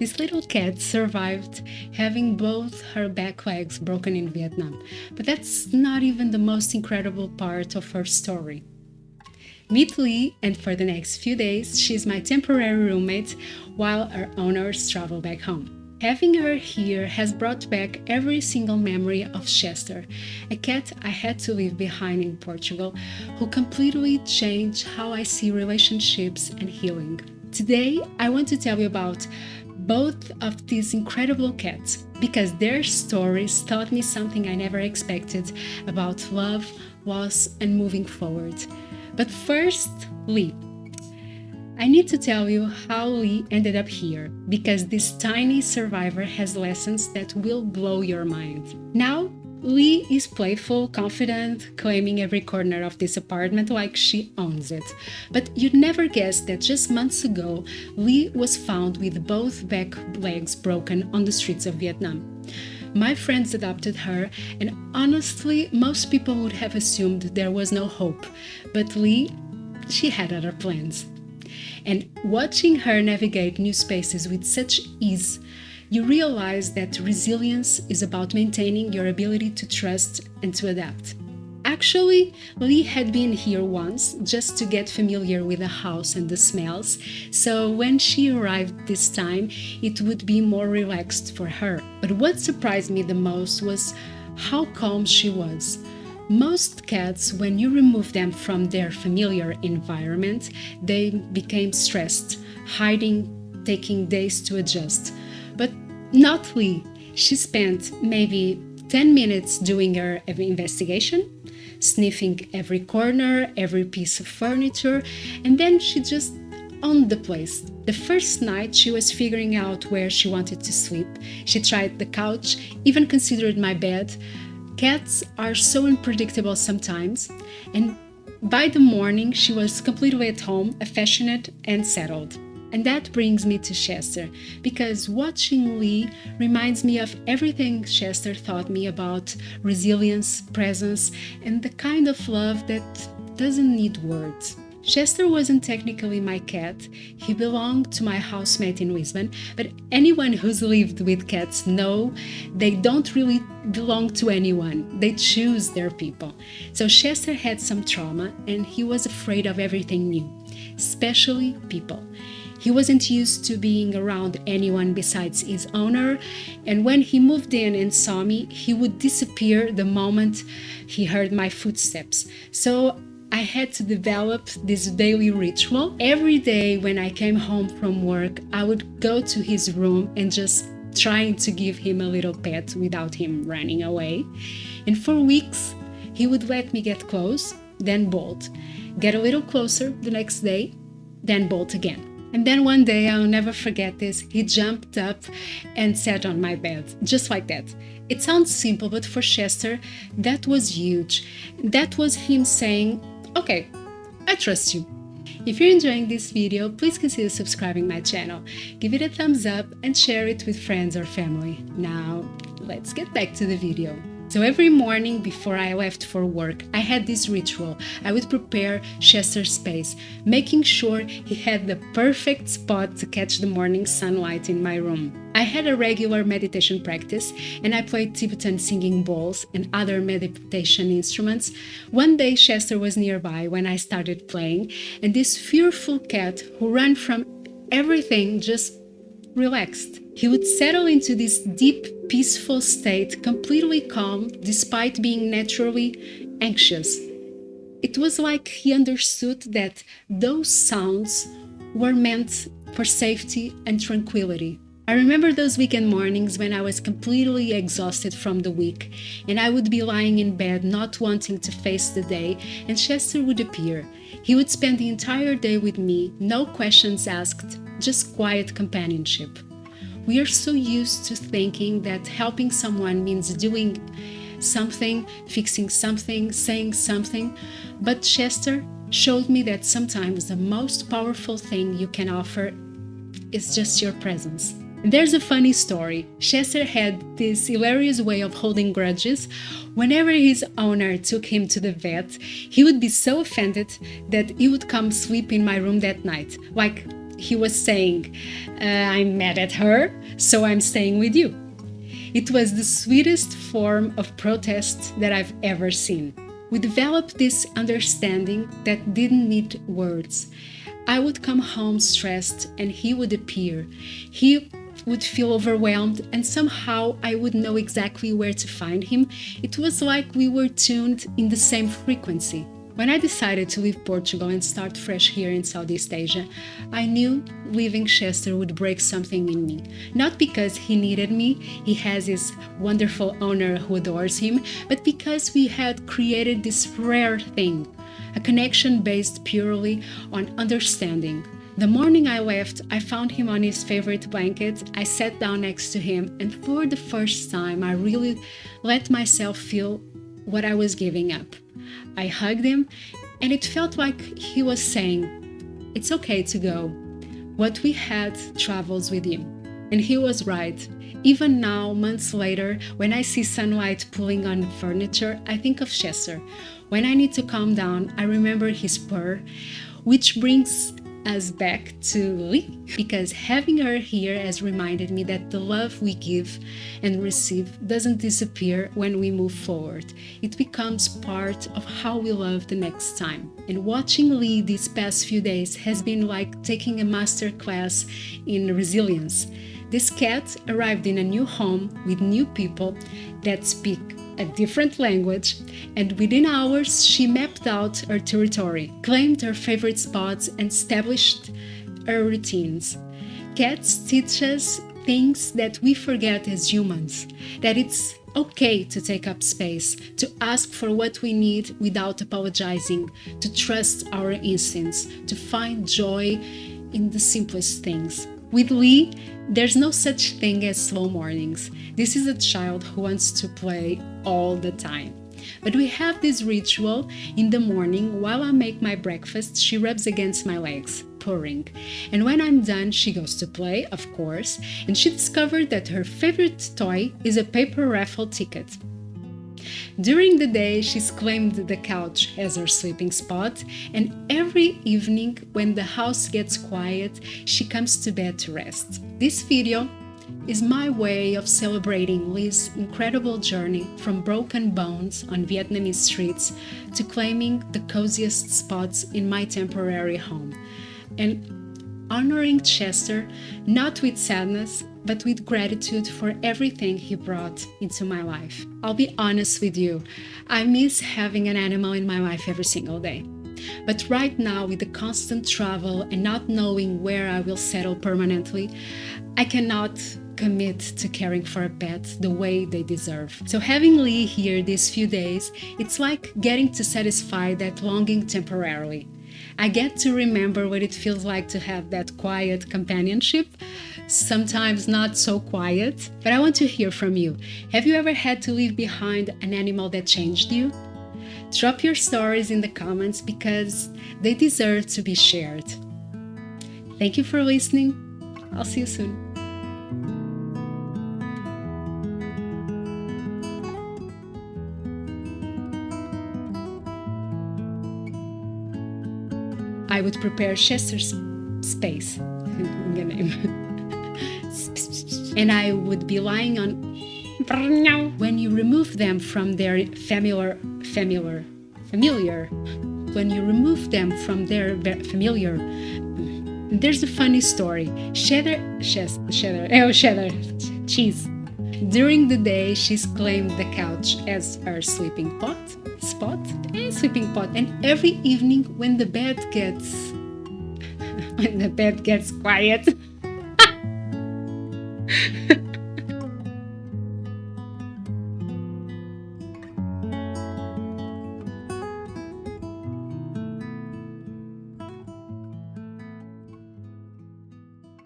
This little cat survived having both her back legs broken in Vietnam, but that's not even the most incredible part of her story. Meet Lee, and for the next few days, she's my temporary roommate while our owners travel back home. Having her here has brought back every single memory of Chester, a cat I had to leave behind in Portugal, who completely changed how I see relationships and healing. Today, I want to tell you about both of these incredible cats because their stories taught me something I never expected about love, loss, and moving forward. But first, Lee. I need to tell you how Lee ended up here because this tiny survivor has lessons that will blow your mind. Now, Lee is playful, confident, claiming every corner of this apartment like she owns it. But you'd never guess that just months ago, Lee was found with both back legs broken on the streets of Vietnam. My friends adopted her, and honestly, most people would have assumed there was no hope. But Lee, she had other plans. And watching her navigate new spaces with such ease, you realize that resilience is about maintaining your ability to trust and to adapt. Actually, Lee had been here once just to get familiar with the house and the smells, so when she arrived this time, it would be more relaxed for her. But what surprised me the most was how calm she was. Most cats, when you remove them from their familiar environment, they became stressed, hiding, taking days to adjust. But not Lee. She spent maybe 10 minutes doing her investigation, sniffing every corner, every piece of furniture, and then she just owned the place. The first night, she was figuring out where she wanted to sleep. She tried the couch, even considered my bed. Cats are so unpredictable sometimes, and by the morning she was completely at home, affectionate and settled. And that brings me to Chester, because watching Lee reminds me of everything Chester taught me about resilience, presence, and the kind of love that doesn't need words. Chester wasn't technically my cat. He belonged to my housemate in Lisbon, but anyone who's lived with cats know they don't really belong to anyone. They choose their people. So Chester had some trauma and he was afraid of everything new, especially people. He wasn't used to being around anyone besides his owner, and when he moved in and saw me, he would disappear the moment he heard my footsteps. So I had to develop this daily ritual. Every day when I came home from work, I would go to his room and just trying to give him a little pet without him running away. And for weeks, he would let me get close, then bolt. Get a little closer the next day, then bolt again. And then one day, I'll never forget this, he jumped up and sat on my bed, just like that. It sounds simple, but for Chester, that was huge. That was him saying, okay, I trust you. If you're enjoying this video, please consider subscribing my channel. Give it a thumbs up and share it with friends or family. Now, let's get back to the video. So every morning before I left for work, I had this ritual. I would prepare Chester's space, making sure he had the perfect spot to catch the morning sunlight in my room. I had a regular meditation practice and I played Tibetan singing bowls and other meditation instruments. One day Chester was nearby when I started playing, and this fearful cat who ran from everything just relaxed. He would settle into this deep, peaceful state, completely calm, despite being naturally anxious. It was like he understood that those sounds were meant for safety and tranquility. I remember those weekend mornings when I was completely exhausted from the week, and I would be lying in bed not wanting to face the day, and Chester would appear. He would spend the entire day with me, no questions asked, just quiet companionship. We are so used to thinking that helping someone means doing something, fixing something, saying something, but Chester showed me that sometimes the most powerful thing you can offer is just your presence. There's a funny story. Chester had this hilarious way of holding grudges. Whenever his owner took him to the vet, he would be so offended that he would come sleep in my room that night. Like, he was saying, I'm mad at her, so I'm staying with you. It was the sweetest form of protest that I've ever seen. We developed this understanding that didn't need words. I would come home stressed and he would appear. He would feel overwhelmed and somehow I would know exactly where to find him. It was like we were tuned in the same frequency. When I decided to leave Portugal and start fresh here in Southeast Asia, I knew leaving Chester would break something in me. Not because he needed me, he has his wonderful owner who adores him, but because we had created this rare thing, a connection based purely on understanding. The morning I left, I found him on his favorite blanket. I sat down next to him, and for the first time, I really let myself feel what I was giving up. I hugged him, and it felt like he was saying, "It's okay to go. What we had travels with you." And he was right. Even now, months later, when I see sunlight pulling on furniture, I think of Chester. When I need to calm down, I remember his purr, which brings us back to Lee, because having her here has reminded me that the love we give and receive doesn't disappear when we move forward. It becomes part of how we love the next time. And watching Lee these past few days has been like taking a master class in resilience. This cat arrived in a new home with new people that speak a different language, and within hours she mapped out her territory, claimed her favorite spots, and established her routines. Cats teach us things that we forget as humans, that it's okay to take up space, to ask for what we need without apologizing, to trust our instincts, to find joy in the simplest things. With Lee, there's no such thing as slow mornings. This is a child who wants to play all the time. But we have this ritual in the morning. While I make my breakfast, she rubs against my legs, purring. And when I'm done, she goes to play, of course, and she discovered that her favorite toy is a paper raffle ticket. During the day, she's claimed the couch as her sleeping spot, and every evening when the house gets quiet, she comes to bed to rest. This video is my way of celebrating Lee's incredible journey from broken bones on Vietnamese streets to claiming the coziest spots in my temporary home, and honoring Chester not with sadness, but with gratitude for everything he brought into my life. I'll be honest with you, I miss having an animal in my life every single day. But right now, with the constant travel and not knowing where I will settle permanently, I cannot commit to caring for a pet the way they deserve. So having Lee here these few days, it's like getting to satisfy that longing temporarily. I get to remember what it feels like to have that quiet companionship, sometimes not so quiet. But I want to hear from you. Have you ever had to leave behind an animal that changed you? Drop your stories in the comments because they deserve to be shared. Thank you for listening. I'll see you soon. I would prepare Chester's space, your name, and I would be lying on. When you remove them from their familiar, there's a funny story. Cheddar, cheese. During the day, she's claimed the couch as her sleeping spot, and every evening when the bed gets quiet,